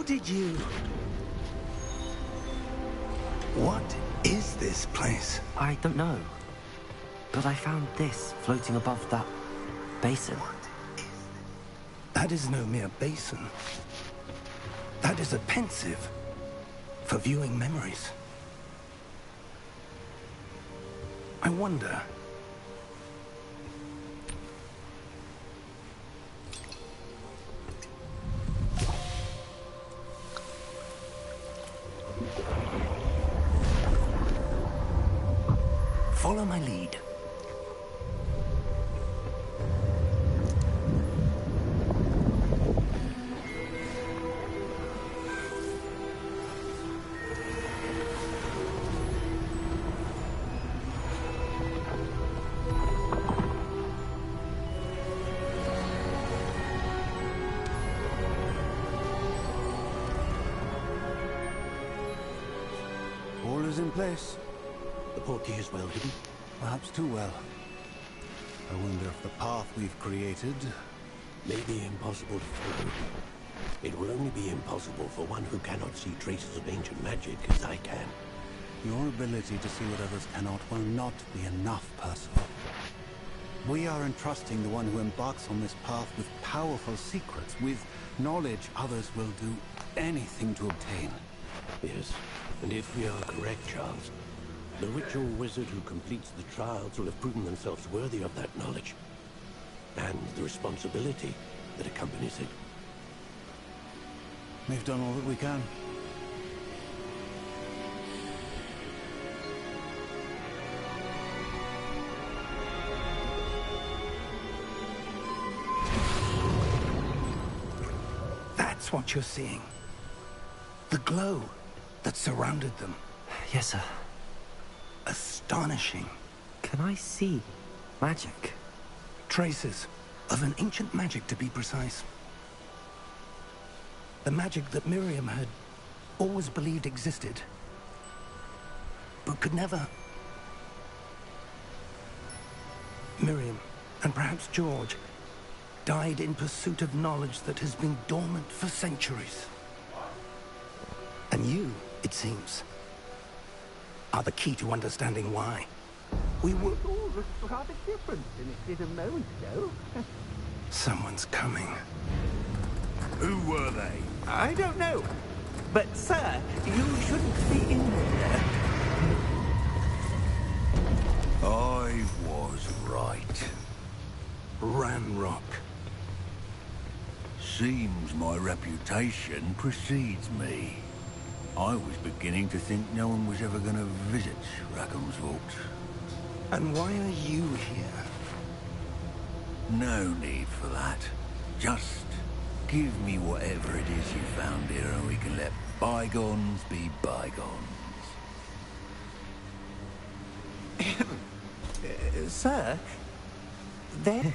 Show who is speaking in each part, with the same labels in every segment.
Speaker 1: How did you... What is this place?
Speaker 2: I don't know. But I found this floating above that basin.
Speaker 1: That is no mere basin. That is a pensive for viewing memories. I wonder... Follow my lead.
Speaker 3: All is in place.
Speaker 1: The portkey is well hidden.
Speaker 3: Perhaps too well. I wonder if the path we've created...
Speaker 4: may be impossible to follow. It will only be impossible for one who cannot see traces of ancient magic as I can.
Speaker 3: Your ability to see what others cannot will not be enough, Percival. We are entrusting the one who embarks on this path with powerful secrets, with knowledge others will do anything to obtain.
Speaker 4: Yes, and if we are correct, Charles, the ritual wizard who completes the trials will have proven themselves worthy of that knowledge. And the responsibility that accompanies it.
Speaker 3: We've done all that we can.
Speaker 1: That's what you're seeing. The glow that surrounded them.
Speaker 2: Yes, sir.
Speaker 1: Astonishing.
Speaker 2: Can I see magic?
Speaker 1: Traces of an ancient magic, to be precise. The magic that Miriam had always believed existed, but could never... Miriam, and perhaps George, died in pursuit of knowledge that has been dormant for centuries. And you, it seems, are the key to understanding why. We were...
Speaker 5: It all looks rather different than it did a moment ago.
Speaker 1: Someone's coming.
Speaker 6: Who were they?
Speaker 5: I don't know. But, sir, you shouldn't be in there.
Speaker 6: I was right.
Speaker 1: Ranrock.
Speaker 6: Seems my reputation precedes me. I was beginning to think no one was ever going to visit Rackham's Vault.
Speaker 1: And why are you here?
Speaker 6: No need for that. Just give me whatever it is you found here and we can let bygones be bygones.
Speaker 5: Sir, there...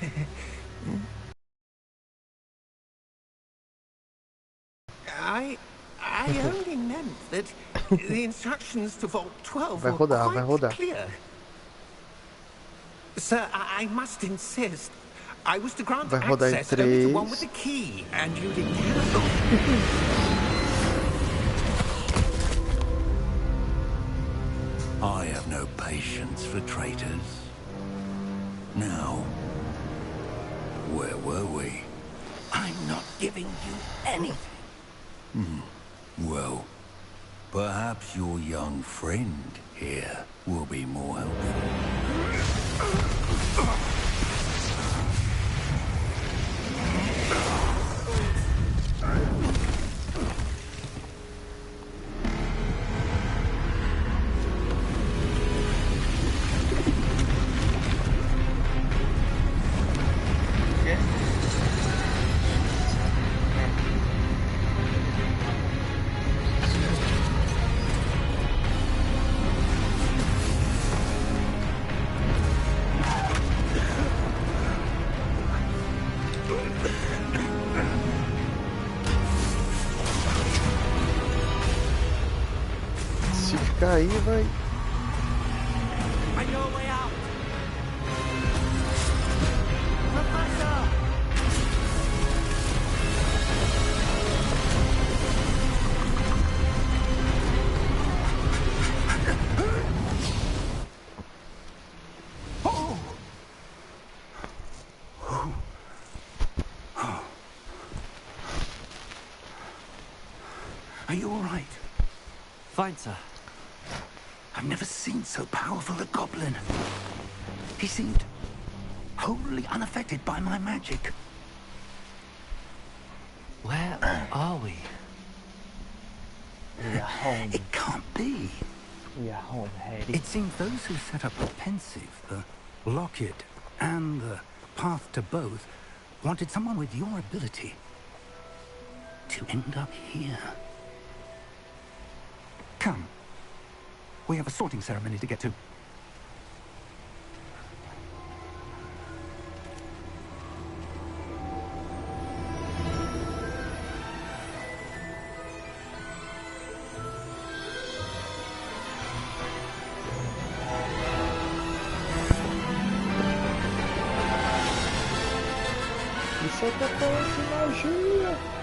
Speaker 5: I only meant that the instructions to Vault 12
Speaker 7: Vai
Speaker 5: were
Speaker 7: rodar, vai
Speaker 5: quite
Speaker 7: rodar.
Speaker 5: clear. Sir, I must insist. I was to grant
Speaker 7: Vai rodar em
Speaker 5: access only to one
Speaker 7: 3.
Speaker 5: with the key, and you didn't.
Speaker 6: I have no patience for traitors. Now, where were we?
Speaker 1: I'm not giving you anything.
Speaker 6: Well, perhaps your young friend here will be more helpful.
Speaker 7: Se cair, vai.
Speaker 5: I know a way out. Professor!
Speaker 1: Are you all right?
Speaker 2: Fine, sir.
Speaker 1: I've never seen so powerful a goblin. He seemed wholly unaffected by my magic.
Speaker 2: Where are we?
Speaker 8: We are home.
Speaker 1: It can't be.
Speaker 8: We are home, Harry.
Speaker 1: It seems those who set up the pensive, the locket, and the path to both wanted someone with your ability to end up here. Come. We have a sorting ceremony to get to.
Speaker 8: Isso é capaz de magia.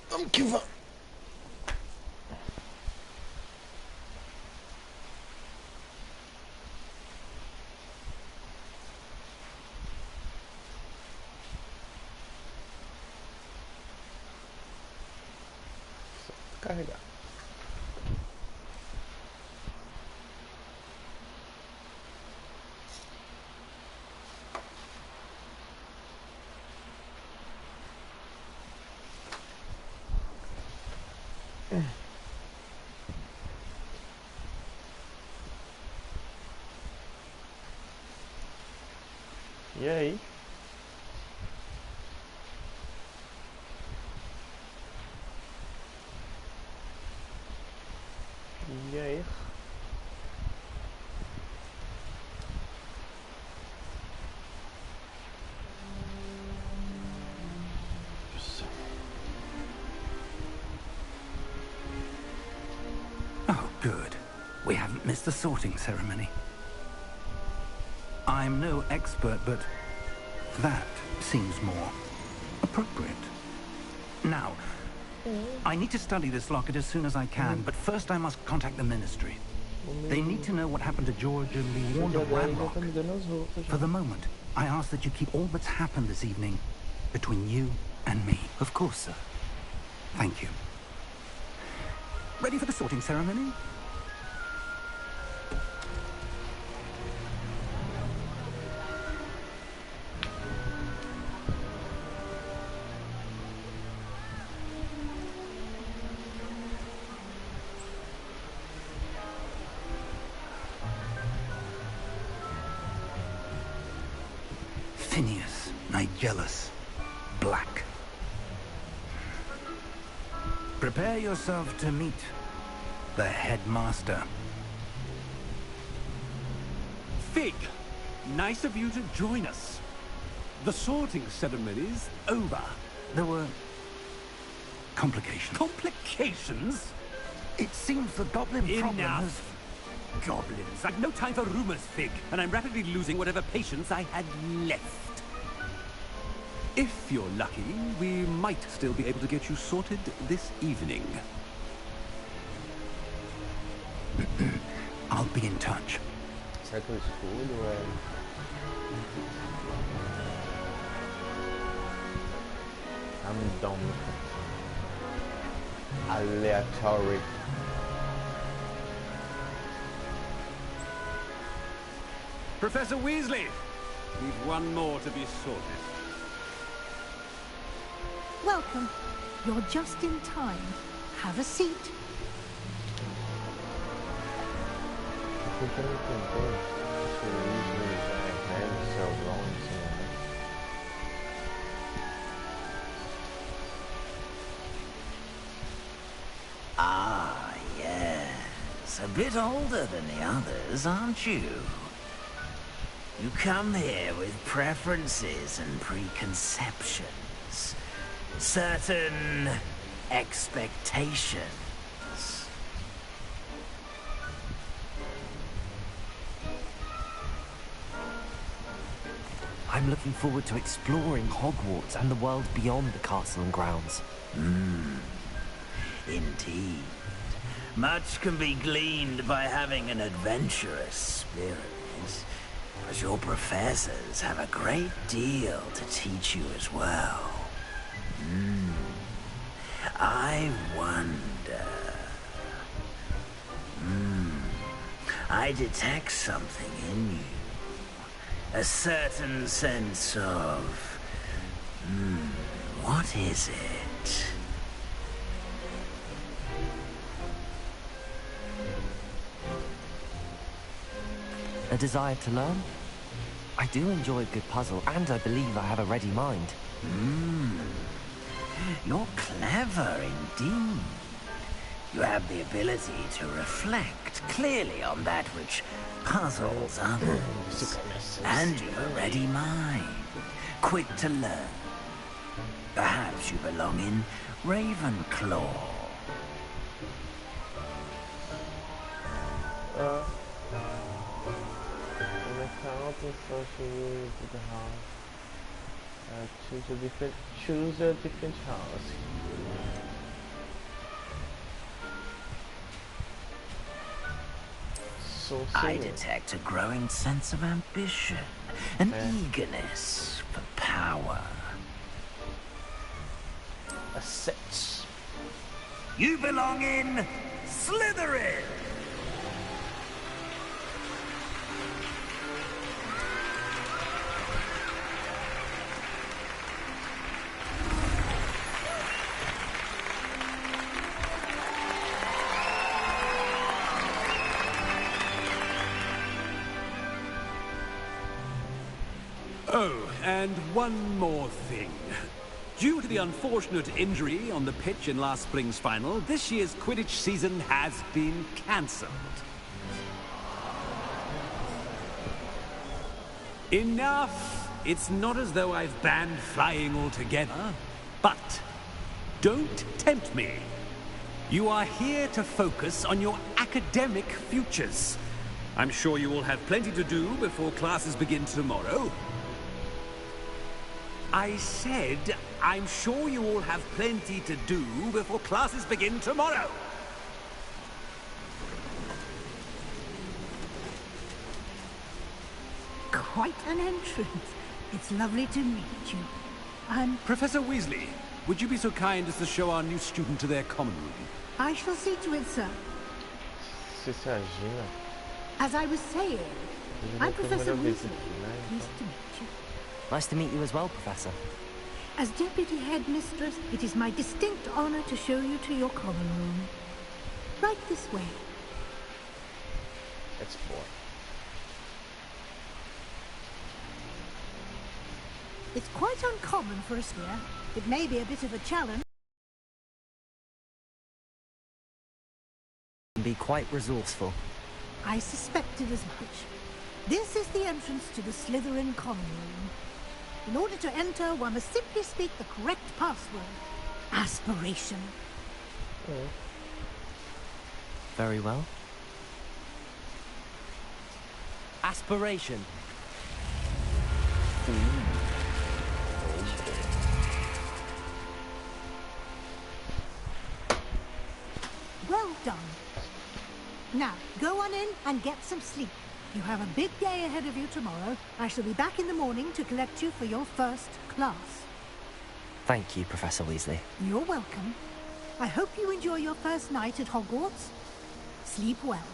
Speaker 8: Vamos que vamos. Só carregar. E aí? E aí?
Speaker 1: Oh, good. We haven't missed the sorting ceremony. I'm no expert, but that seems more appropriate. Now, I need to study this locket as soon as I can, but first I must contact the Ministry. They need to know what happened to George and be warned of Ramrock. For the moment, I ask that you keep all that's happened this evening between you and me.
Speaker 2: Of course, sir.
Speaker 1: Thank you. Ready for the sorting ceremony? Phineas, Nigellus, Black. Prepare yourself to meet the headmaster.
Speaker 9: Fig, nice of you to join us. The sorting ceremony's over.
Speaker 1: There were complications.
Speaker 9: Complications?
Speaker 1: It seems the goblin problem has...
Speaker 9: Enough. Goblins. I've no time for rumors, Fig, and I'm rapidly losing whatever patience I had left. If you're lucky, we might still be able to get you sorted this evening.
Speaker 1: I'll be in touch.
Speaker 8: Será que eu escolho, velho? Random. Aleatory.
Speaker 9: Professor Weasley! Need one more to be sorted.
Speaker 10: Welcome. You're just in time. Have a seat.
Speaker 8: Por que não tentou? Se o Weasley já é velho, se é o Ron, se não é.
Speaker 6: Ah, yes. A bit older than the others, aren't you?
Speaker 11: You come here with preferences and preconceptions. Certain expectations.
Speaker 2: I'm looking forward to exploring Hogwarts and the world beyond the castle and grounds.
Speaker 11: Indeed. Much can be gleaned by having an adventurous spirit. But your professors have a great deal to teach you as well. I wonder... I detect something in you. A certain sense of... what is it?
Speaker 2: A desire to learn? I do enjoy a good puzzle, and I believe I have a ready mind.
Speaker 11: You're clever indeed. You have the ability to reflect clearly on that which puzzles others. And you've a ready mind, quick to learn. Perhaps you belong in Ravenclaw.
Speaker 8: So to the house. Choose a different house. So
Speaker 11: I detect a growing sense of ambition, an eagerness for power.
Speaker 8: A 6.
Speaker 11: You belong in Slytherin!
Speaker 9: Oh, and one more thing. Due to the unfortunate injury on the pitch in last spring's final, this year's Quidditch season has been cancelled. Enough! It's not as though I've banned flying altogether, but don't tempt me. You are here to focus on your academic futures. I'm sure you will have plenty to do before classes begin tomorrow. I said, I'm sure you all have plenty to do before classes begin tomorrow.
Speaker 10: Quite an entrance. It's lovely to meet you.
Speaker 9: Professor Weasley, would you be so kind as to show our new student to their common room?
Speaker 10: I shall see to it, sir. As I was saying, I'm Professor Weasley. Pleased to meet you.
Speaker 2: Nice to meet you as well, Professor.
Speaker 10: As Deputy Headmistress, it is my distinct honor to show you to your common room. Right this way.
Speaker 8: Explore.
Speaker 10: It's quite uncommon for us here. It may be a bit of a challenge.
Speaker 2: Be quite resourceful.
Speaker 10: I suspected as much. This is the entrance to the Slytherin common room. In order to enter, one must simply speak the correct password. Aspiration.
Speaker 2: Very well. Aspiration.
Speaker 10: Well done. Now, go on in and get some sleep. You have a big day ahead of you tomorrow. I shall be back in the morning to collect you for your first class.
Speaker 2: Thank you, Professor Weasley.
Speaker 10: You're welcome. I hope you enjoy your first night at Hogwarts. Sleep well.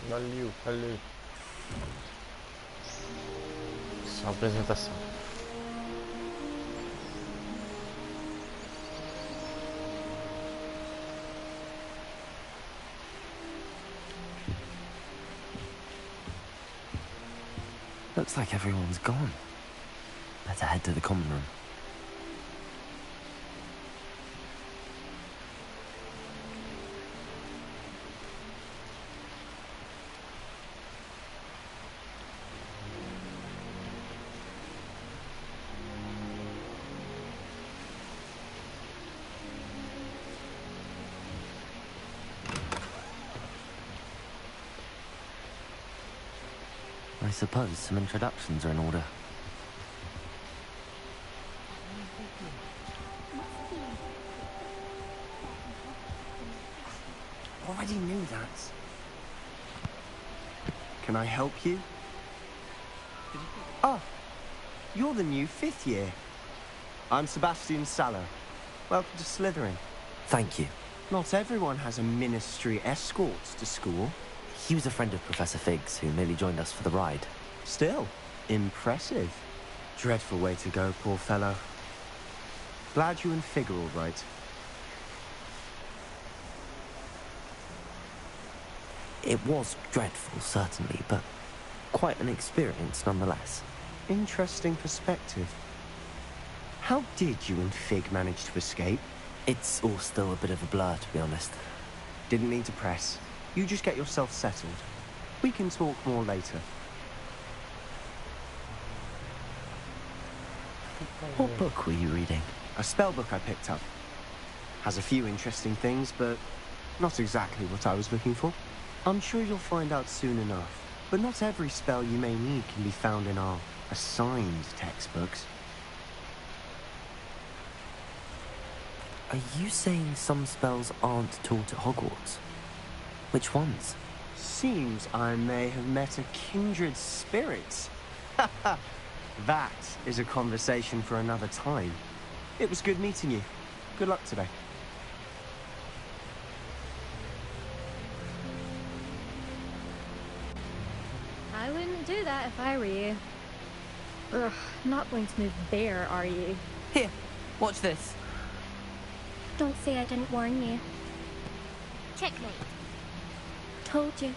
Speaker 8: Valeu. Só apresentação.
Speaker 2: Looks like everyone's gone. Better head to the common room. I suppose some introductions are in order.
Speaker 12: Already knew that. Can I help you? Oh, you're the new 5th year. I'm Sebastian Saller. Welcome to Slytherin.
Speaker 2: Thank you.
Speaker 12: Not everyone has a ministry escort to school.
Speaker 2: He was a friend of Professor Fig's who merely joined us for the ride.
Speaker 12: Still, impressive. Dreadful way to go, poor fellow. Glad you and Fig are all right.
Speaker 2: It was dreadful, certainly, but quite an experience nonetheless.
Speaker 12: Interesting perspective. How did you and Fig manage to escape?
Speaker 2: It's all still a bit of a blur, to be honest.
Speaker 12: Didn't need to press. You just get yourself settled. We can talk more later.
Speaker 2: What book were you reading?
Speaker 12: A spell book I picked up. Has a few interesting things, but not exactly what I was looking for. I'm sure you'll find out soon enough. But not every spell you may need can be found in our assigned textbooks.
Speaker 2: Are you saying some spells aren't taught at Hogwarts? Which ones?
Speaker 12: Seems I may have met a kindred spirit. That is a conversation for another time. It was good meeting you. Good luck today.
Speaker 13: I wouldn't do that if I were you. Ugh, not going to move there, are you?
Speaker 2: Here, watch this.
Speaker 13: Don't say I didn't warn you.
Speaker 14: Checkmate.
Speaker 13: Told you.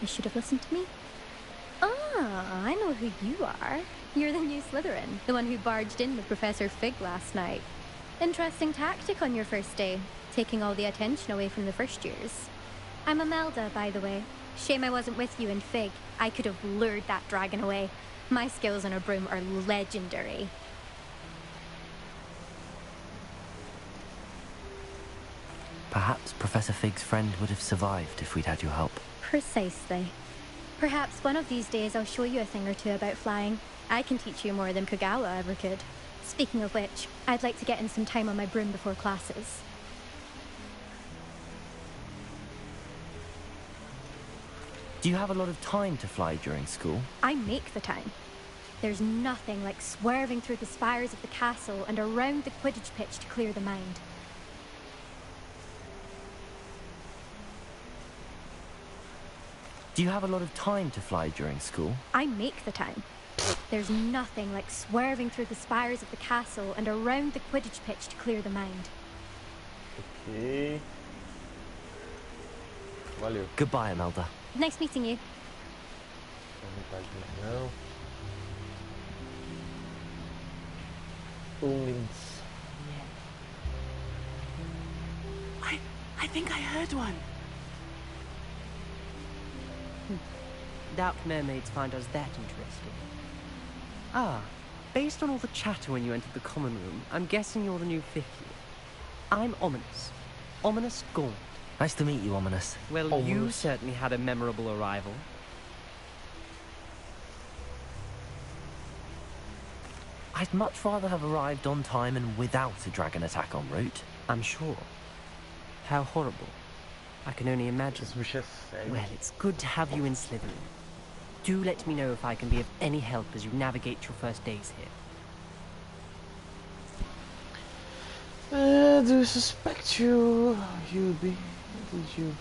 Speaker 13: You should have listened to me. Ah, I know who you are. You're the new Slytherin, the one who barged in with Professor Fig last night. Interesting tactic on your first day, taking all the attention away from the first years. I'm Imelda, by the way. Shame I wasn't with you in Fig. I could have lured that dragon away. My skills on a broom are legendary.
Speaker 2: Perhaps Professor Fig's friend would have survived if we'd had your help.
Speaker 13: Precisely. Perhaps one of these days I'll show you a thing or two about flying. I can teach you more than Kogawa ever could. Speaking of which, I'd like to get in some time on my broom before classes.
Speaker 2: Do you have a lot of time to fly during school?
Speaker 13: I make the time. There's nothing like swerving through the spires of the castle and around the Quidditch pitch to clear the mind.
Speaker 2: Do you have a lot of time to fly during school?
Speaker 13: I make the time. There's nothing like swerving through the spires of the castle and around the Quidditch pitch to clear the mind.
Speaker 8: Ok. Valeu.
Speaker 2: Goodbye, Imelda.
Speaker 13: Nice meeting you.
Speaker 8: Não. Links.
Speaker 5: I think I heard one. Doubt mermaids find us that interesting. Ah, based on all the chatter when you entered the common room, I'm guessing you're the new 5th year. I'm Ominous. Ominous Gaunt.
Speaker 2: Nice to meet you, Ominous.
Speaker 5: Well, you certainly had a memorable arrival.
Speaker 2: I'd much rather have arrived on time and without a dragon attack en route.
Speaker 5: I'm sure. How horrible. I can only imagine. Well, it's good to have you in Slytherin. Do let me know if I can be of any help as you navigate your first days here.
Speaker 8: Do you suspect you? You'd be. Did you?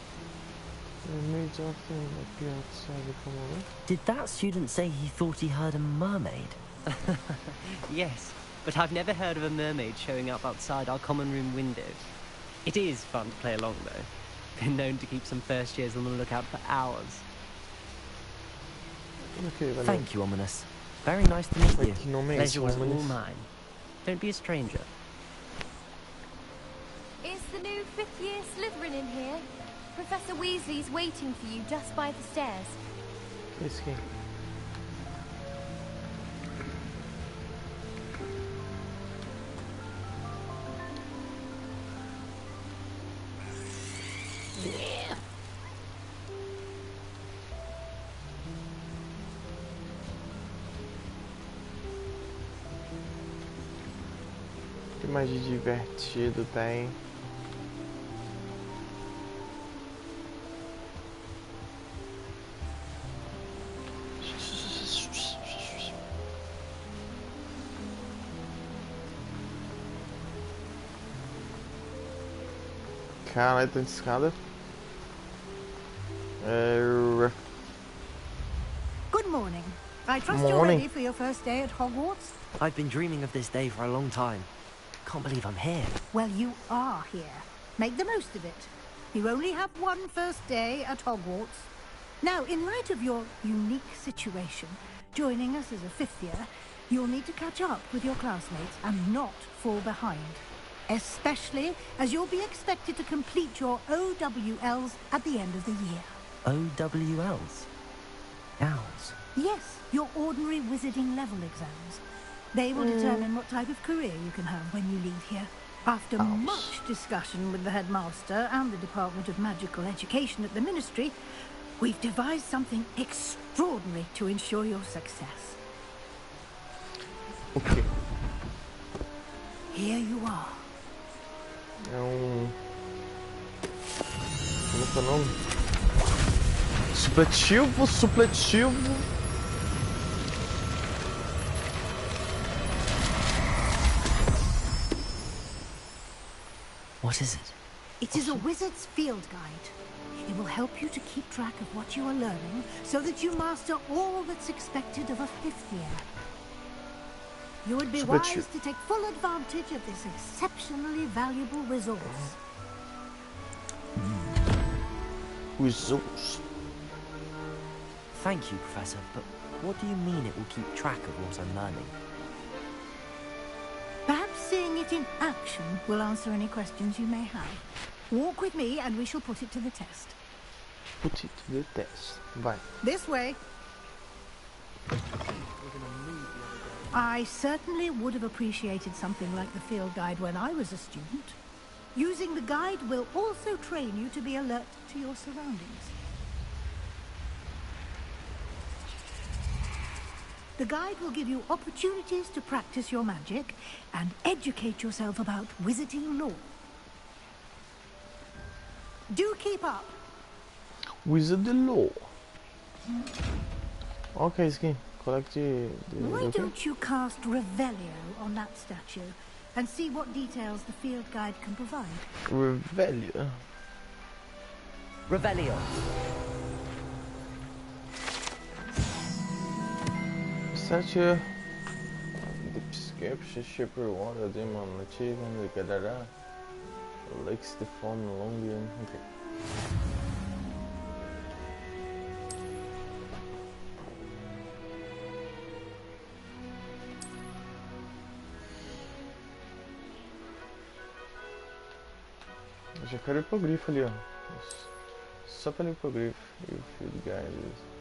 Speaker 8: Made something appear outside the common room?
Speaker 2: Did that student say he thought he heard a mermaid?
Speaker 5: Yes, but I've never heard of a mermaid showing up outside our common room window. It is fun to play along, though. Been known to keep some first years on the lookout for hours.
Speaker 8: Okay,
Speaker 2: thank you, Ominous. Very nice to meet you.
Speaker 5: Pleasure was all mine. Don't be a stranger.
Speaker 14: Is the new 5th year Slytherin in here? Professor Weasley's waiting for you just by the stairs.
Speaker 8: Risky. O que mais de divertido tem? Caralho, tem escada.
Speaker 10: Good morning. I trust you're ready for your first day at Hogwarts?
Speaker 2: I've been dreaming of this day for a long time. Can't believe I'm here.
Speaker 10: Well, you are here. Make the most of it. You only have one first day at Hogwarts. Now, in light of your unique situation, joining us as a fifth year, you'll need to catch up with your classmates and not fall behind. Especially as you'll be expected to complete your OWLs at the end of the year.
Speaker 2: OWLs? Owls?
Speaker 10: Yes, your ordinary wizarding level exams. They will determine what type of career you can have when you leave here. After much discussion with the headmaster and the Department of Magical Education at the Ministry, we've devised something extraordinary to ensure your success.
Speaker 8: Okay.
Speaker 10: Here you are.
Speaker 8: Como é que é o nome? Supletivo, supletivo.
Speaker 2: What is it?
Speaker 10: It is a wizard's field guide. It will help you to keep track of what you are learning so that you master all that's expected of a fifth year. You would be wise to take full advantage of this exceptionally valuable resource.
Speaker 8: Resource.
Speaker 2: Thank you, Professor, but what do you mean it will keep track of what I'm learning?
Speaker 10: Perhaps seeing it in action will answer any questions you may have. Walk with me and we shall put it to the test.
Speaker 8: Put it to the test. Vai.
Speaker 10: This way. I certainly would have appreciated something like the field guide when I was a student. Using the guide will also train you to be alert to your surroundings. The guide will give you opportunities to practice your magic and educate yourself about wizarding lore. Do keep up.
Speaker 8: Wizard lore. Okay, Skin. Collect
Speaker 10: Why don't you cast Revelio on that statue and see what details the field guide can provide?
Speaker 8: Revelio.
Speaker 2: Revelio.
Speaker 8: Statue. The prescription shipper water demon achievement the Gadara. Lakes the form Longian. Okay. Eu já quero o hipogrifo ali, ó. Só pelo hipogrifo e o field guide.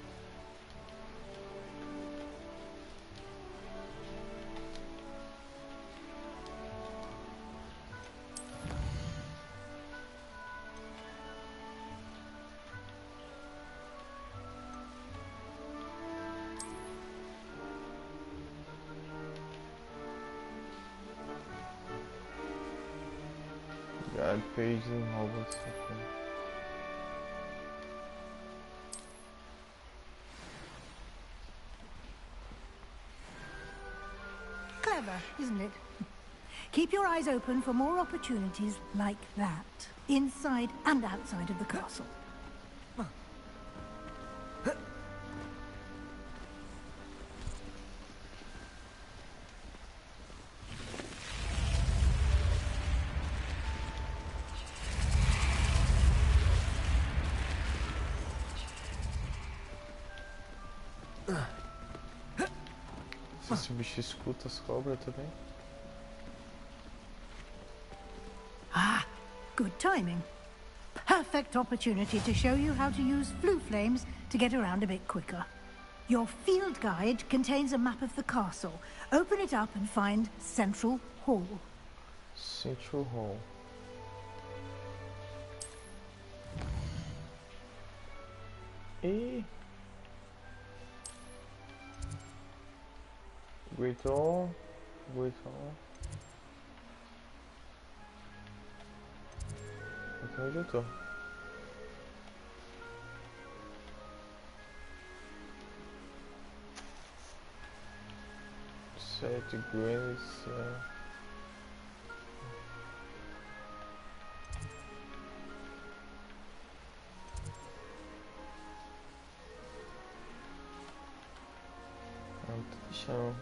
Speaker 8: Guide page in Hogwarts. Okay.
Speaker 10: Clever, isn't it? Keep your eyes open for more opportunities like that, inside and outside of the castle.
Speaker 8: Se o bicho escuta as cobras também.
Speaker 10: Ah, good timing. Perfect opportunity to show you how to use flue flames to get around a bit quicker. Your field guide contains a map of the castle. Open it up and find Central Hall.
Speaker 8: Central Hall. E... Great Hall. Great Hall. Aqui onde eu tô. 7 grains. Não tô deixando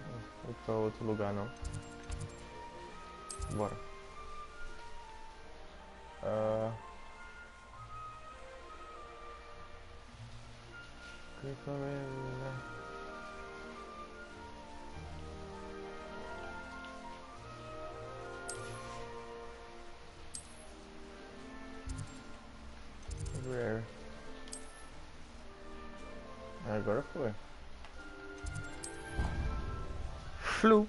Speaker 8: ir pra outro lugar não. Bora. Rare. Agora foi. Flu.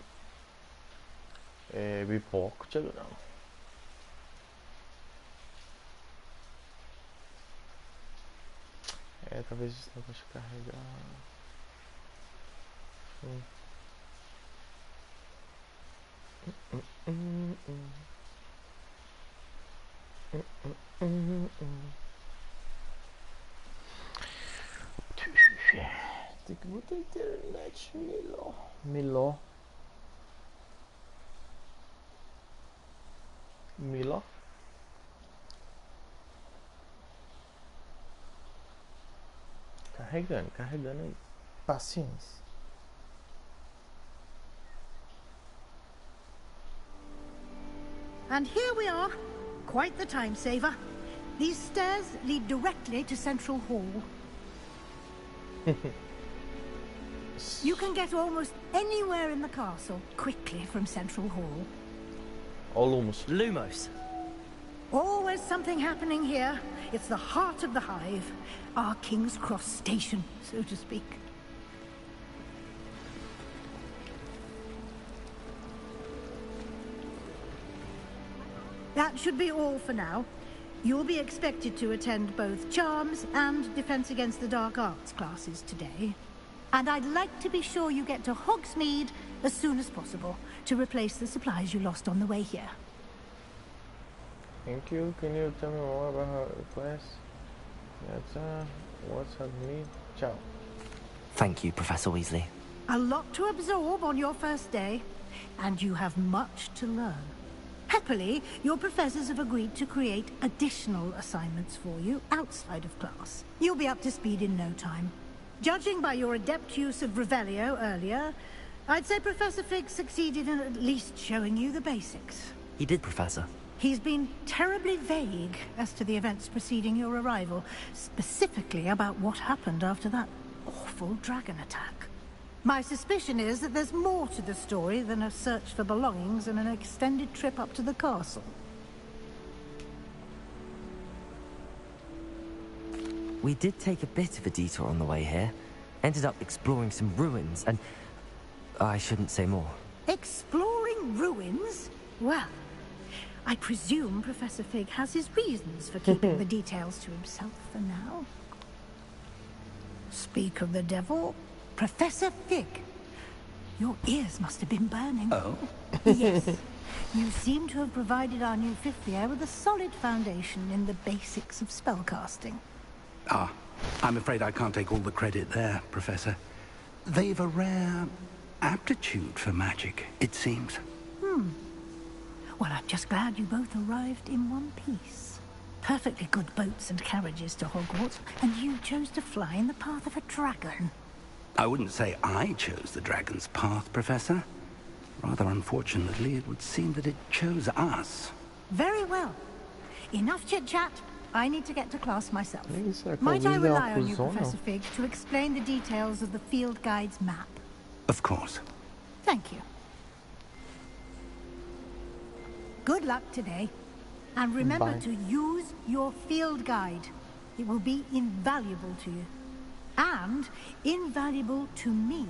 Speaker 8: Pipoca, Tiagão. Talvez esse negócio carregar. Tem que botar a internet melhor. Carregando aí. Paciência.
Speaker 10: And here we are. Quite the time saver. These stairs lead directly to Central Hall. You can get almost anywhere in the castle quickly from Central Hall.
Speaker 8: Oh, Lumos.
Speaker 5: Lumos.
Speaker 10: Always something happening here. It's the heart of the hive. Our King's Cross station, so to speak. That should be all for now. You'll be expected to attend both Charms and Defense Against the Dark Arts classes today. And I'd like to be sure you get to Hogsmeade as soon as possible to replace the supplies you lost on the way here.
Speaker 8: Thank you. Can you tell me more about her request? That's what's happening? Ciao.
Speaker 2: Thank you, Professor Weasley.
Speaker 10: A lot to absorb on your first day, and you have much to learn. Happily, your professors have agreed to create additional assignments for you outside of class. You'll be up to speed in no time. Judging by your adept use of Revelio earlier, I'd say Professor Fig succeeded in at least showing you the basics.
Speaker 2: He did, Professor.
Speaker 10: He's been terribly vague as to the events preceding your arrival, specifically about what happened after that awful dragon attack. My suspicion is that there's more to the story than a search for belongings and an extended trip up to the castle.
Speaker 2: We did take a bit of a detour on the way here. Ended up exploring some ruins and... I shouldn't say more.
Speaker 10: Exploring ruins? Well, I presume Professor Fig has his reasons for keeping the details to himself for now. Speak of the devil, Professor Fig. Your ears must have been burning.
Speaker 9: Oh?
Speaker 10: Yes. You seem to have provided our new fifth year with a solid foundation in the basics of spellcasting.
Speaker 9: Ah, I'm afraid I can't take all the credit there, Professor. They've a rare aptitude for magic, it seems.
Speaker 10: Well, I'm just glad you both arrived in one piece. Perfectly good boats and carriages to Hogwarts, and you chose to fly in the path of a dragon.
Speaker 9: I wouldn't say I chose the dragon's path, Professor. Rather unfortunately, it would seem that it chose us.
Speaker 10: Very well. Enough chit-chat. I need to get to class myself. Might I rely on you, Professor Fig, to explain the details of the field guide's map?
Speaker 9: Of course.
Speaker 10: Thank you. Good luck today. And remember to use your field guide. It will be invaluable to you. And invaluable to me,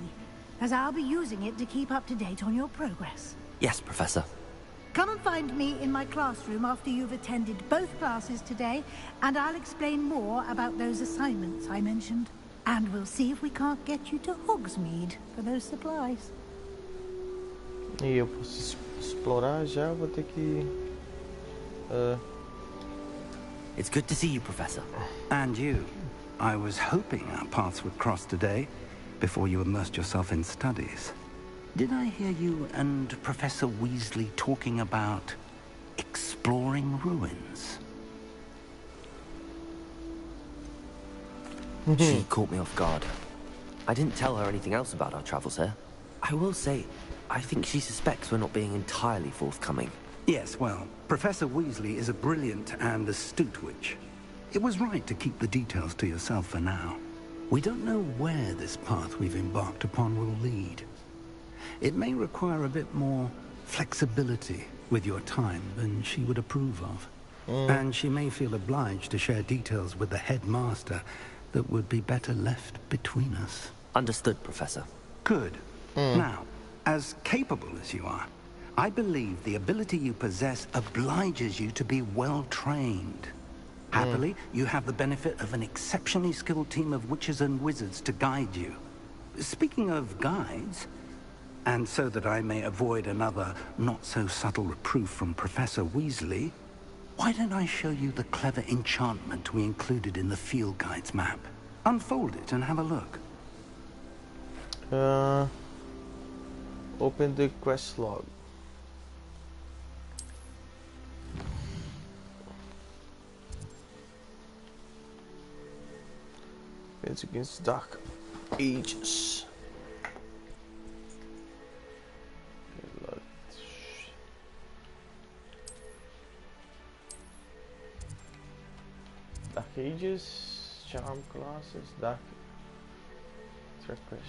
Speaker 10: as I'll be using it to keep up to date on your progress.
Speaker 2: Yes, Professor.
Speaker 10: Come and find me in my classroom after you've attended both classes today, and I'll explain more about those assignments I mentioned. And we'll see if we can't get you to Hogsmeade for those supplies.
Speaker 8: E eu posso explorar já, vou ter que
Speaker 2: It's good to see you, Professor.
Speaker 1: And you. I was hoping our paths would cross today, before you immersed yourself in studies. Did I hear you and Professor Weasley talking about exploring ruins?
Speaker 2: She caught me off guard. I didn't tell her anything else about our travels here. I will say, I think she suspects we're not being entirely forthcoming.
Speaker 1: Yes, well, Professor Weasley is a brilliant and astute witch. It was right to keep the details to yourself for now. We don't know where this path we've embarked upon will lead. It may require a bit more flexibility with your time than she would approve of. And she may feel obliged to share details with the headmaster that would be better left between us.
Speaker 2: Understood, Professor.
Speaker 1: Good. Now, as capable as you are, I believe the ability you possess obliges you to be well trained. Happily, you have the benefit of an exceptionally skilled team of witches and wizards to guide you. Speaking of guides, and so that I may avoid another not-so-subtle reproof from Professor Weasley, why don't I show you the clever enchantment we included in the field guide's map? Unfold it and have a look.
Speaker 8: Open the quest log. It's against Dark Ages. Dark Ages, Charm classes, Dark Trackers.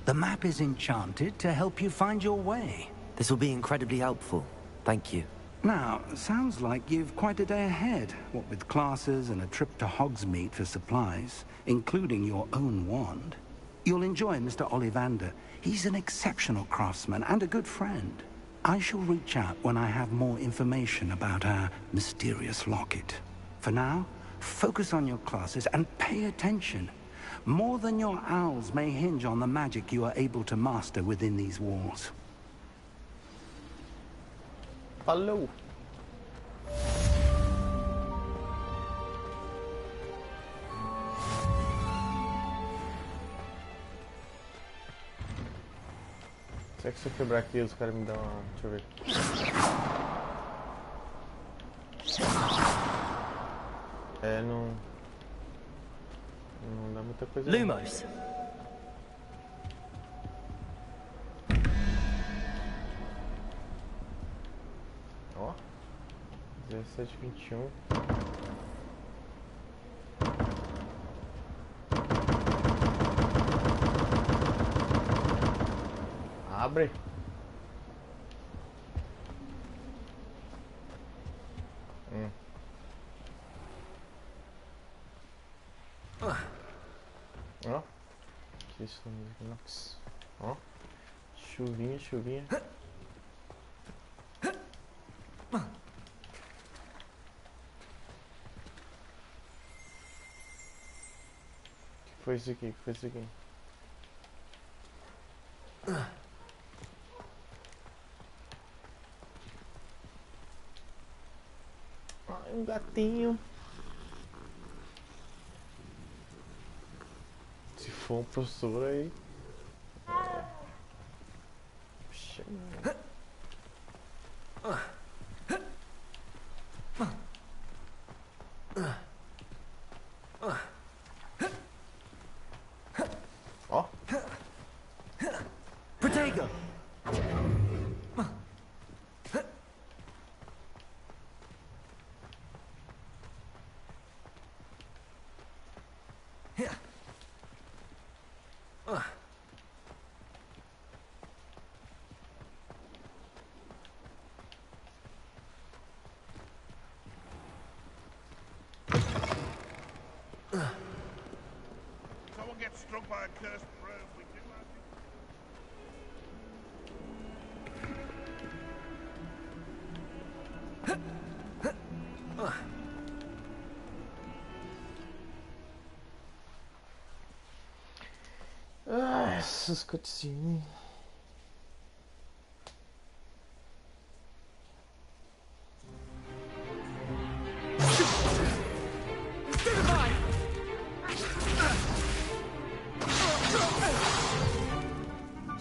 Speaker 1: The map is enchanted to help you find your way.
Speaker 2: This will be incredibly helpful. Thank you.
Speaker 1: Now, sounds like you've quite a day ahead, what with classes and a trip to Hogsmeade for supplies, including your own wand. You'll enjoy Mr. Ollivander. He's an exceptional craftsman and a good friend. I shall reach out when I have more information about our mysterious locket. For now, focus on your classes and pay attention. More than your owls may hinge on the magic you are able to master within these walls.
Speaker 8: Falou! Será que se eu quebrar aqui os caras me dão uma... Deixa eu ver. É, não... Não dá muita coisa.
Speaker 2: Lumos!
Speaker 8: Ó. 17:21. Abre. Ó. Que isso, Nox. Ó. Chuvinha, chuvinha. Que foi isso aqui? Que foi isso aqui? Ai, um gatinho. Se for um professor aí. Puxa. Ó.
Speaker 2: Protego!
Speaker 15: Someone gets struck by a cursed broom, we do have
Speaker 8: Ah, essas cutscenes.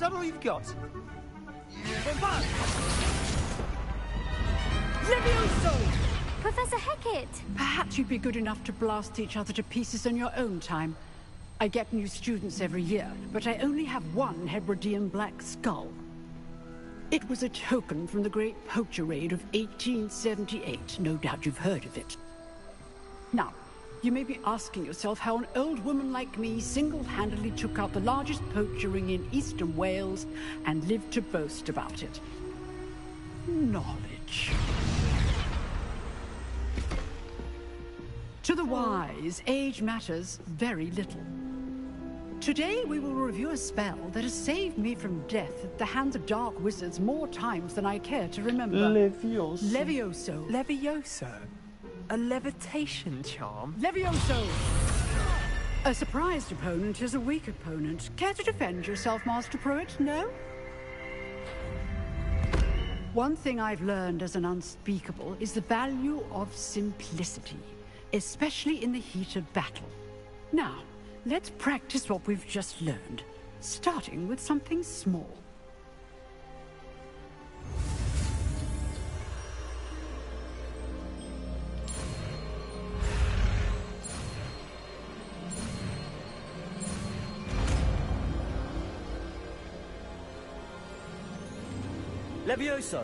Speaker 12: that all you've got?
Speaker 16: Levioso!
Speaker 13: Professor Hecat!
Speaker 16: Perhaps you'd be good enough to blast each other to pieces in your own time. I get new students every year, but I only have one Hebridean black skull. It was a token from the Great Poacher Raid of 1878. No doubt you've heard of it. Now, you may be asking yourself how an old woman like me single-handedly took out the largest poacher ring in eastern Wales and lived to boast about it. Knowledge. To the wise, age matters very little. Today we will review a spell that has saved me from death at the hands of dark wizards more times than I care to remember.
Speaker 8: Levioso.
Speaker 16: Levioso.
Speaker 5: Levioso? A levitation charm?
Speaker 16: Levioso! A surprised opponent is a weak opponent. Care to defend yourself, Master Pruitt? No? One thing I've learned as an unspeakable is the value of simplicity, especially in the heat of battle. Now, let's practice what we've just learned, starting with something small.
Speaker 12: Levioso!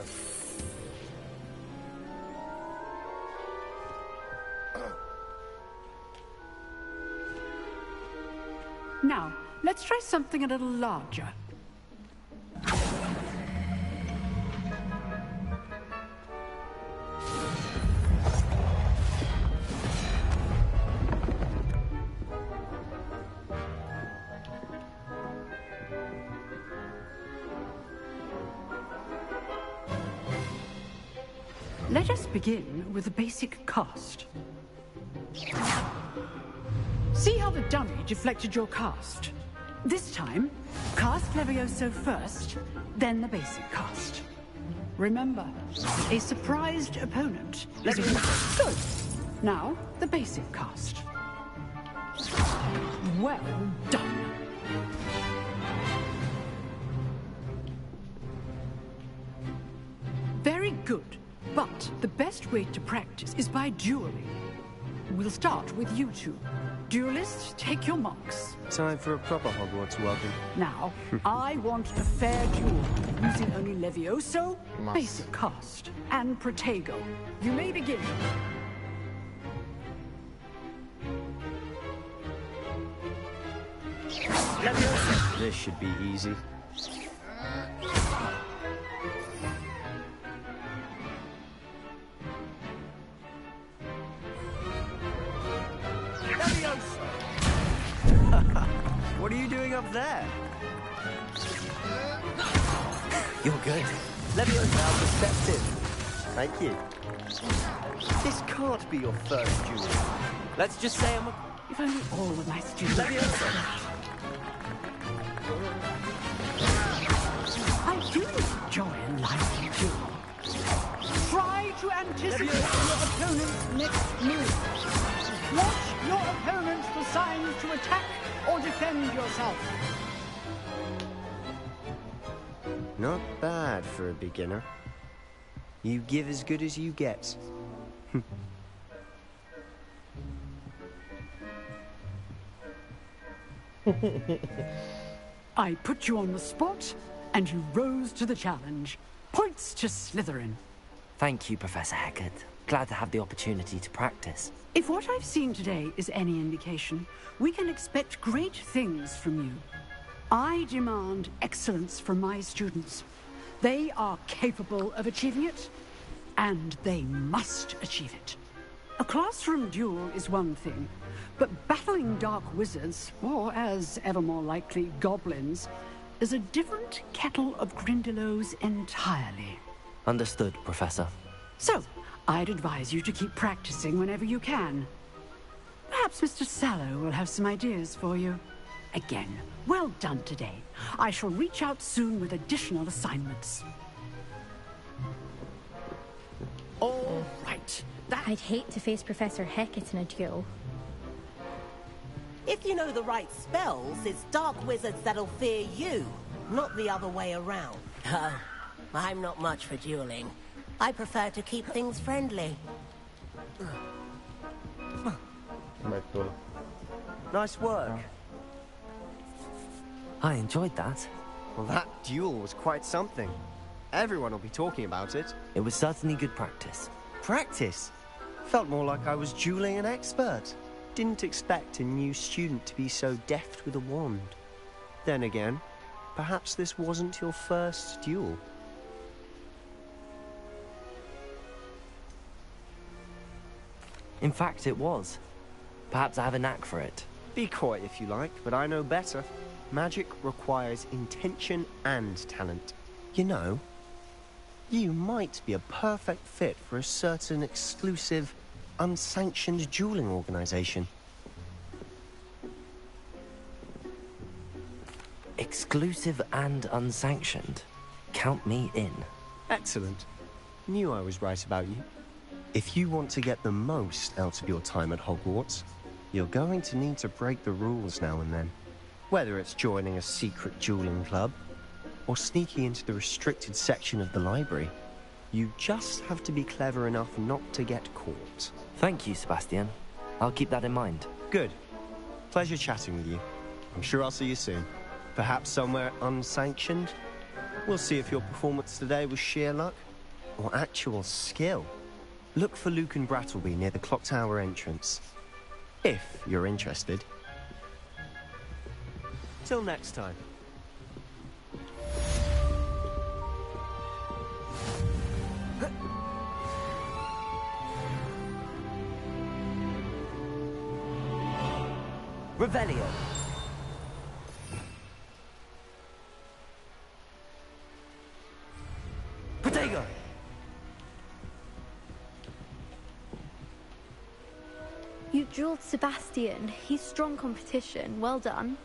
Speaker 16: Now, let's try something a little larger. Let us begin with the basic cast. See how the dummy deflected your cast? This time, cast Levioso first, then the basic cast. Remember, a surprised opponent is good. Now, the basic cast. Well done. Very good. But the best way to practice is by dueling. We'll start with you two. Duelists, take your marks.
Speaker 12: Time for a proper Hogwarts welcome.
Speaker 16: Now, I want a fair duel, using only Levioso, basic cast, and Protego. You may begin.
Speaker 12: Levioso! This should be easy. What are you doing up there?
Speaker 2: You're good.
Speaker 12: Leviosa, perspective. Thank you. This can't be your first duel. Let's just say I'm a...
Speaker 16: If only all of my students...
Speaker 12: Leviosa!
Speaker 16: I do enjoy lively duel. Try to anticipate your opponent's next move. Watch your opponent for signs to attack or defend yourself.
Speaker 12: Not bad for a beginner. You give as good as you get.
Speaker 16: I put you on the spot, and you rose to the challenge. Points to Slytherin.
Speaker 2: Thank you, Professor Hecat. Glad to have the opportunity to practice.
Speaker 16: If what I've seen today is any indication, we can expect great things from you. I demand excellence from my students. They are capable of achieving it, and they must achieve it. A classroom duel is one thing, but battling dark wizards, or as ever more likely, goblins, is a different kettle of Grindylows entirely.
Speaker 2: Understood, Professor.
Speaker 16: So, I'd advise you to keep practicing whenever you can. Perhaps Mr. Sallow will have some ideas for you. Again, well done today. I shall reach out soon with additional assignments. All right.
Speaker 13: I'd hate to face Professor Hecat in a duel.
Speaker 17: If you know the right spells, it's dark wizards that'll fear you, not the other way around. Oh, I'm not much for dueling. I prefer to keep things friendly.
Speaker 12: Nice work.
Speaker 2: I enjoyed that.
Speaker 12: Well, that duel was quite something. Everyone will be talking about it.
Speaker 2: It was certainly good practice.
Speaker 12: Practice? Felt more like I was dueling an expert. Didn't expect a new student to be so deft with a wand. Then again, perhaps this wasn't your first duel.
Speaker 2: In fact, it was. Perhaps I have a knack for it.
Speaker 12: Be coy if you like, but I know better. Magic requires intention and talent. You know, you might be a perfect fit for a certain exclusive, unsanctioned dueling organization.
Speaker 2: Exclusive and unsanctioned? Count me in.
Speaker 12: Excellent. Knew I was right about you. If you want to get the most out of your time at Hogwarts, you're going to need to break the rules now and then. Whether it's joining a secret dueling club, or sneaking into the restricted section of the library, you just have to be clever enough not to get caught.
Speaker 2: Thank you, Sebastian. I'll keep that in mind.
Speaker 12: Good. Pleasure chatting with you. I'm sure I'll see you soon. Perhaps somewhere unsanctioned? We'll see if your performance today was sheer luck, or actual skill. Look for Luke and Brattleby near the clock tower entrance. If you're interested. Till next time.
Speaker 2: Revelio. Protego.
Speaker 13: You dueled Sebastian. He's strong competition. Well done.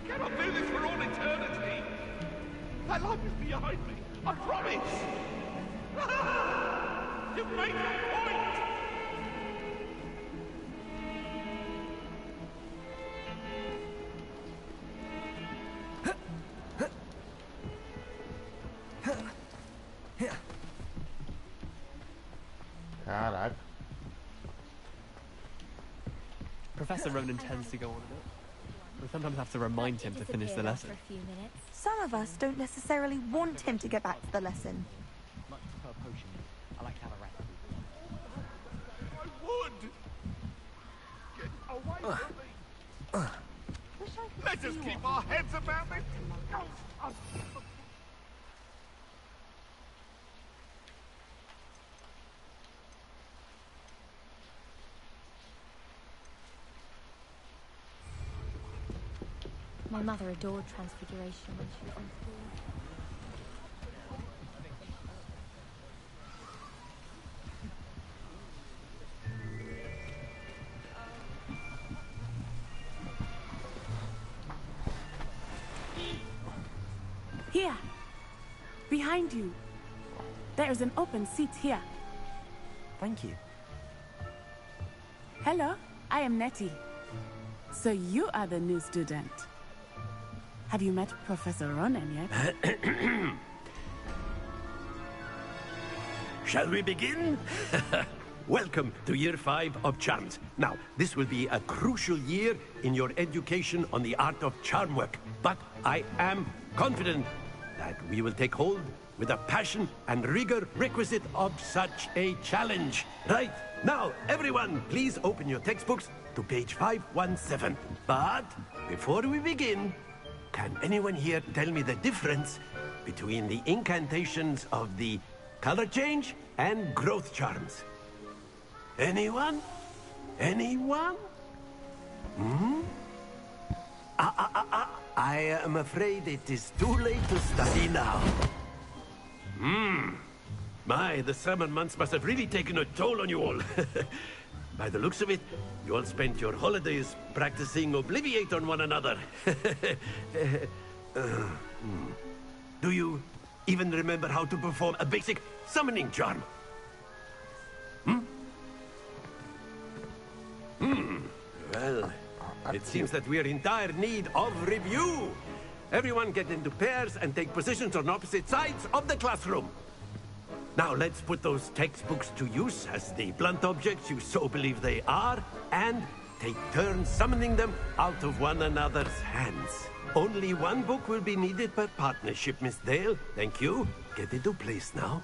Speaker 15: cannot do this for all eternity. That life is behind me. I promise. You've made your point.
Speaker 8: Caraca.
Speaker 18: Professor Ronan tends to go on a bit. We sometimes have to remind him to finish the lesson.
Speaker 19: Some of us don't necessarily want him to get back to the lesson.
Speaker 18: Much per potion. I like to have a rest.
Speaker 15: I would. Get away from me. Let us keep our heads about this.
Speaker 14: My mother adored Transfiguration when she was in
Speaker 20: school. Here, behind you. There is an open seat here.
Speaker 2: Thank you.
Speaker 20: Hello, I am Nettie. So you are the new student. Have you met Professor Ronan yet?
Speaker 4: Shall we begin? welcome to Year 5 of Charms. Now, this will be a crucial year in your education on the art of charm work. But I am confident that we will take hold with the passion and rigor requisite of such a challenge. Right, now, everyone, please open your textbooks to page 517. But before we begin, can anyone here tell me the difference between the incantations of the color change and growth charms? Anyone? Anyone? Hmm? I am afraid it is too late to study now. My, the summer months must have really taken a toll on you all. By the looks of it, you all spent your holidays practicing Obliviate on one another. Do you even remember how to perform a basic summoning charm? Well, it seems that we are in dire need of review. Everyone get into pairs and take positions on opposite sides of the classroom. Now let's put those textbooks to use as the blunt objects you so believe they are, and take turns summoning them out of one another's hands. Only one book will be needed per partnership, Miss Dale. Thank you. Get into place now.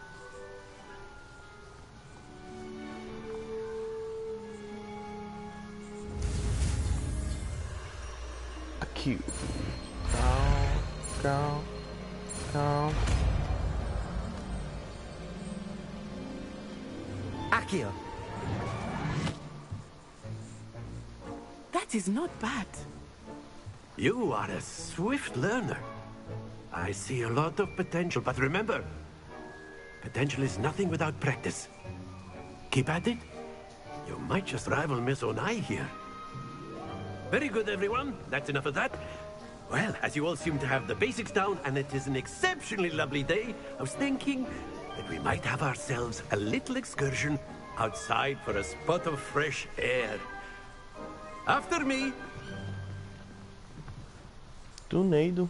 Speaker 8: Aqui. Calma.
Speaker 2: Accio.
Speaker 20: That is not bad.
Speaker 4: You are a swift learner. I see a lot of potential, but remember, potential is nothing without practice. Keep at it. You might just rival Miss Onai here. Very good, everyone. That's enough of that. Well, as you all seem to have the basics down, and it is an exceptionally lovely day, I was thinking that we might have ourselves a little excursion outside for a spot of fresh air. After me.
Speaker 8: Tuneido.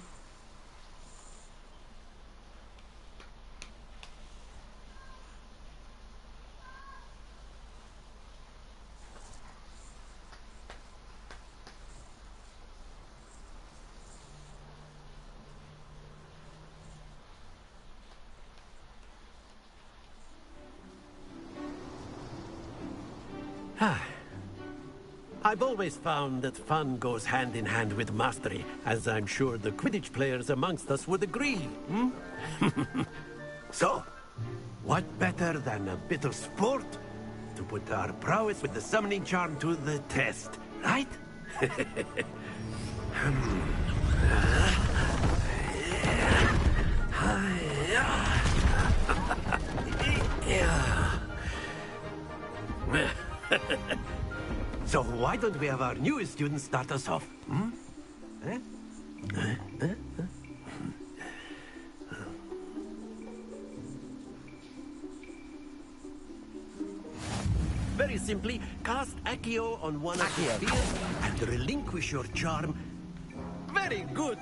Speaker 4: I've always found that fun goes hand in hand with mastery, as I'm sure the Quidditch players amongst us would agree. So, what better than a bit of sport to put our prowess with the summoning charm to the test, right? So why don't we have our newest student start us off? Very simply, cast Accio on one of the spheres and relinquish your charm. Very good!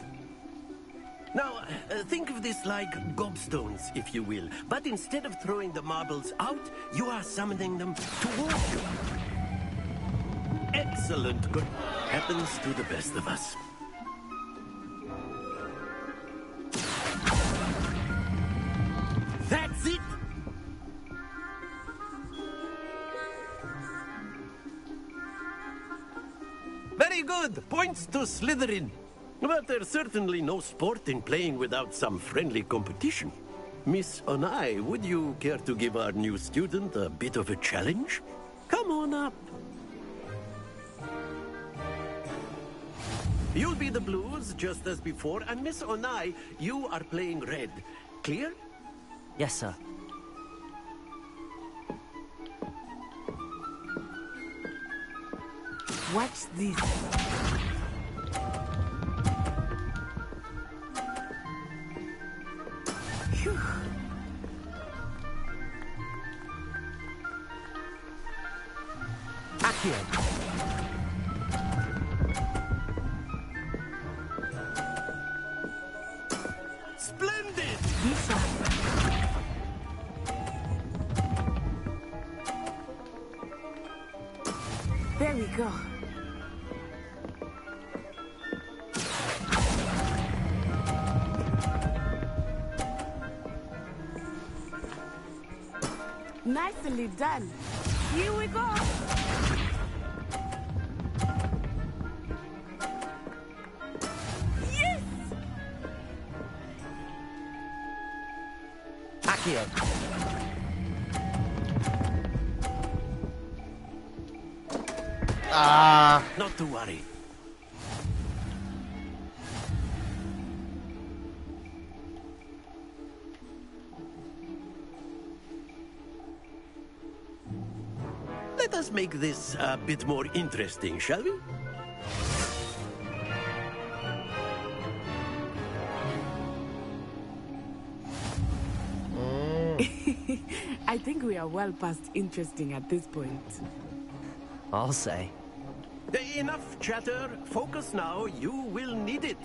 Speaker 4: Now, think of this like gobstones, if you will. But instead of throwing the marbles out, you are summoning them towards you. Excellent. Good. Happens to the best of us. That's it! Very good. Points to Slytherin. But there's certainly no sport in playing without some friendly competition. Miss Onai, would you care to give our new student a bit of a challenge? Come on up. You'll be the blues, just as before, and Miss Onai, you are playing red. Clear?
Speaker 2: Yes, sir.
Speaker 20: Watch this. Phew.
Speaker 2: Accio.
Speaker 4: Splendid!
Speaker 20: go. Nicely done. Here we go. Yes!
Speaker 2: Accio.
Speaker 7: Ah.
Speaker 4: Not to worry. Let us make this a bit more interesting, shall we?
Speaker 20: I think we are well past interesting at this point.
Speaker 2: I'll say.
Speaker 4: Enough chatter. Focus now. You will need it.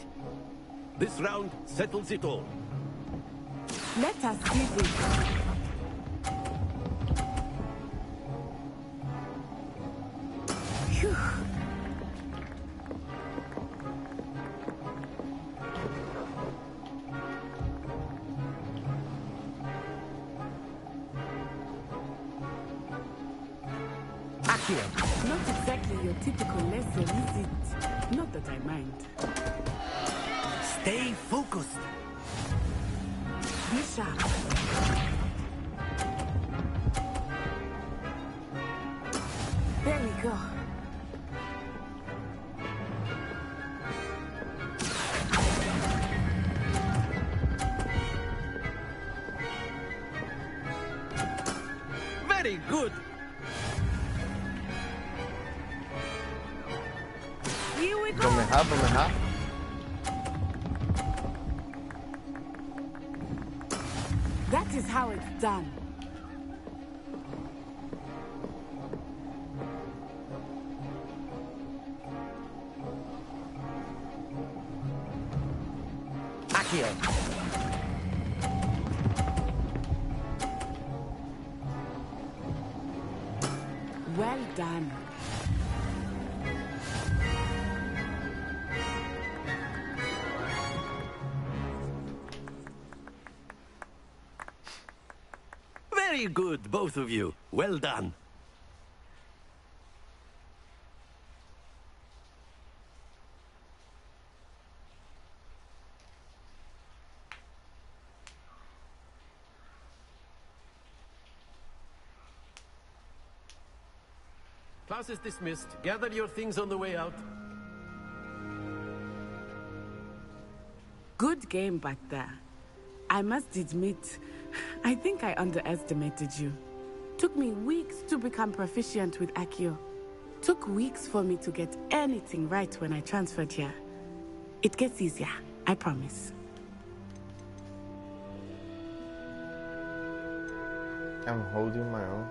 Speaker 4: This round settles it all.
Speaker 20: Let us see this. Phew.
Speaker 2: Accio.
Speaker 20: Not exactly your typical lesson, is it? Not that I mind.
Speaker 4: Stay focused.
Speaker 20: Be sharp. There we go.
Speaker 4: Very good.
Speaker 20: Here we go.
Speaker 7: Pemeha.
Speaker 20: That is how it's done.
Speaker 2: Accio.
Speaker 20: Well done.
Speaker 4: Very good, both of you. Well done. Class is dismissed. Gather your things on the way out.
Speaker 20: Good game back there. I must admit, I think I underestimated you. Took me weeks to become proficient with Accio. Took weeks for me to get anything right when I transferred here. It gets easier, I promise.
Speaker 7: I'm holding my own.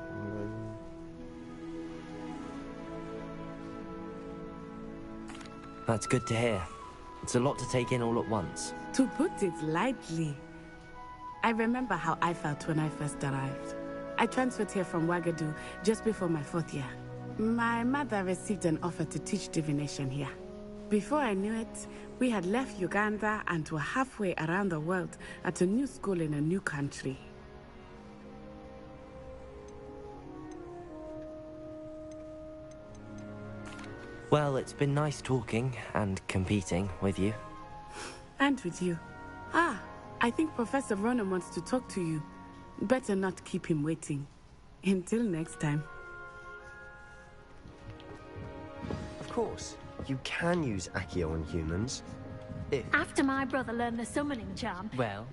Speaker 2: That's good to hear. It's a lot to take in all at once.
Speaker 20: To put it lightly, I remember how I felt when I first arrived. I transferred here from Wagadu just before my 4th year. My mother received an offer to teach divination here. Before I knew it, we had left Uganda and were halfway around the world at a new school in a new country.
Speaker 2: Well, it's been nice talking and competing with you.
Speaker 20: And with you. Ah, I think Professor Ronan wants to talk to you. Better not keep him waiting. Until next time.
Speaker 12: Of course, you can use Accio on humans. If...
Speaker 21: After my brother learned the summoning charm...
Speaker 5: Well,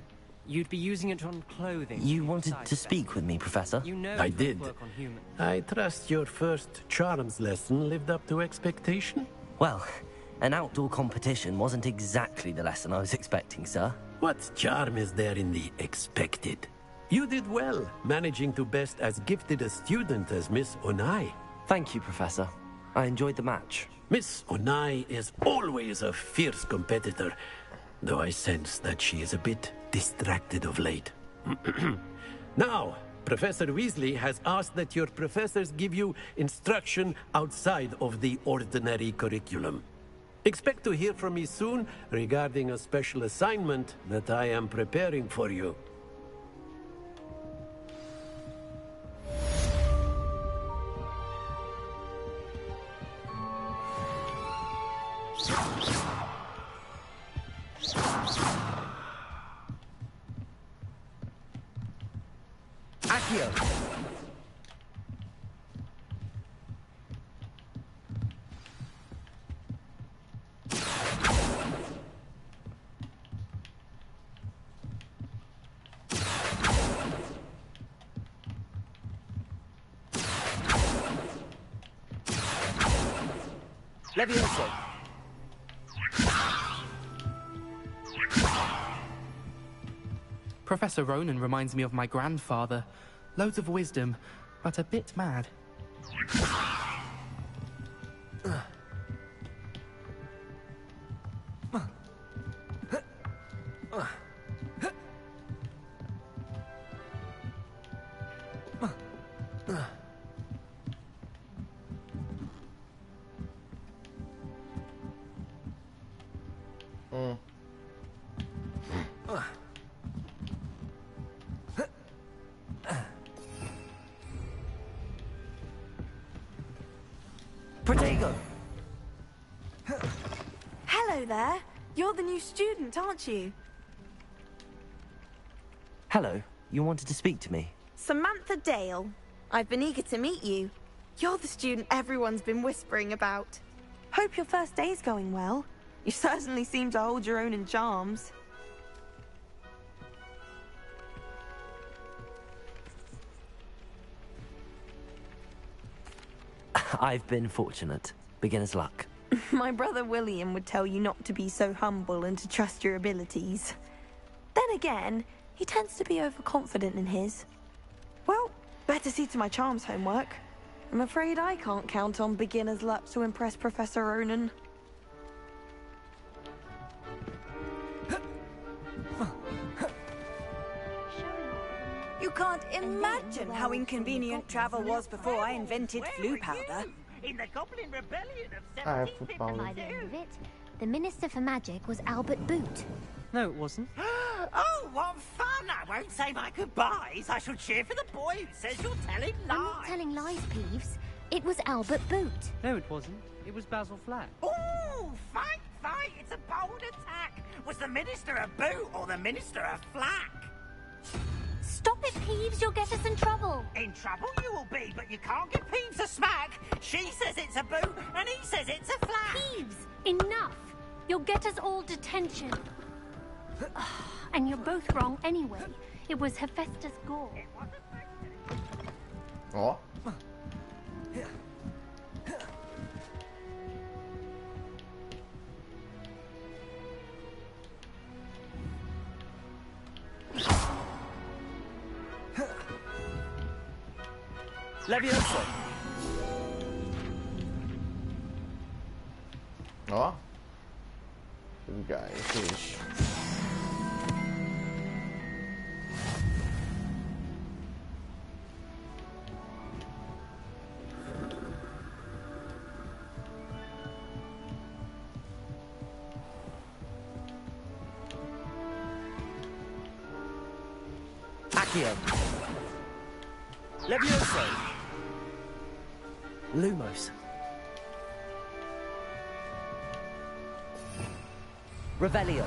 Speaker 5: you'd be using it on clothing.
Speaker 2: You wanted to speak with me, Professor?
Speaker 5: You know
Speaker 4: I did.
Speaker 5: work on humans.
Speaker 4: I trust your first charms lesson lived up to expectation?
Speaker 2: Well, an outdoor competition wasn't exactly the lesson I was expecting, sir.
Speaker 4: What charm is there in the expected? You did well, managing to best as gifted a student as Miss Onai.
Speaker 2: Thank you, Professor. I enjoyed the match.
Speaker 4: Miss Onai is always a fierce competitor, though I sense that she is a bit distracted of late. Now, Professor Weasley has asked that your professors give you instruction outside of the ordinary curriculum. Expect to hear from me soon regarding a special assignment that I am preparing for you.
Speaker 2: Accio! Levioso!
Speaker 3: Professor Ronan reminds me of my grandfather. Loads of wisdom, but a bit mad.
Speaker 2: Protego!
Speaker 19: Hello there. You're the new student, aren't you?
Speaker 2: Hello, you wanted to speak to me?
Speaker 19: Samantha Dale. I've been eager to meet you. You're the student everyone's been whispering about. Hope your first day's going well. You certainly seem to hold your own in charms.
Speaker 2: I've been fortunate. Beginner's luck.
Speaker 19: My brother William would tell you not to be so humble and to trust your abilities. Then again, he tends to be overconfident in his. Well, better see to my charms homework. I'm afraid I can't count on beginner's luck to impress Professor Ronan.
Speaker 22: You can't imagine how inconvenient travel was before I invented flu powder.
Speaker 11: In the Goblin Rebellion of
Speaker 8: I have food powder.
Speaker 23: By the end of it, the Minister for Magic was Albert Boot.
Speaker 5: No, it wasn't.
Speaker 11: Oh, what fun! I won't say my goodbyes. I shall cheer for the boy who says you're telling lies.
Speaker 23: I'm not telling lies, Peeves. It was Albert Boot.
Speaker 5: No, it wasn't. It was Basil Flack.
Speaker 11: Ooh, fight, fight! It's a bold attack. Was the Minister a boot or the Minister a flack?
Speaker 23: Stop it, Peeves. You'll get us in trouble.
Speaker 11: In trouble you will be, but you can't give Peeves a smack. She says it's a boot, and he says it's a flack.
Speaker 21: Peeves, enough. You'll get us all detention. And you're both wrong anyway. It was Hephaestus Gore.
Speaker 8: Oh.
Speaker 2: Levioso!
Speaker 8: Ó. Good guy, fish.
Speaker 2: Accio! Levioso! Lumos. Revelio.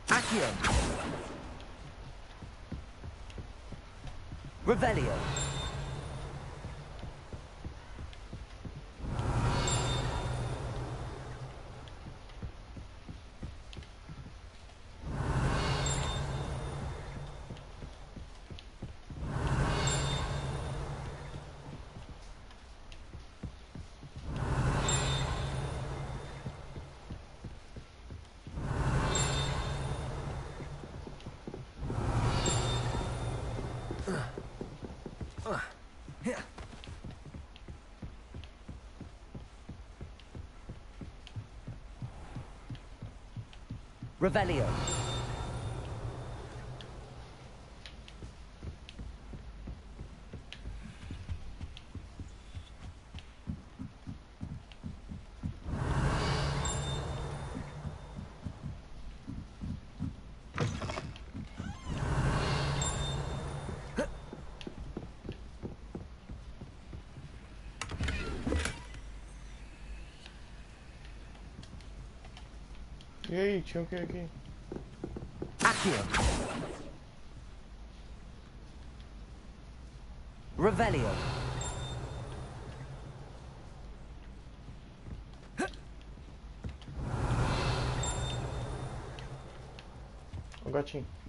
Speaker 2: Accio. Revelio. Revelio.
Speaker 8: E aí, tinha o que aqui?
Speaker 2: Accio. Revelio.
Speaker 8: O gatinho.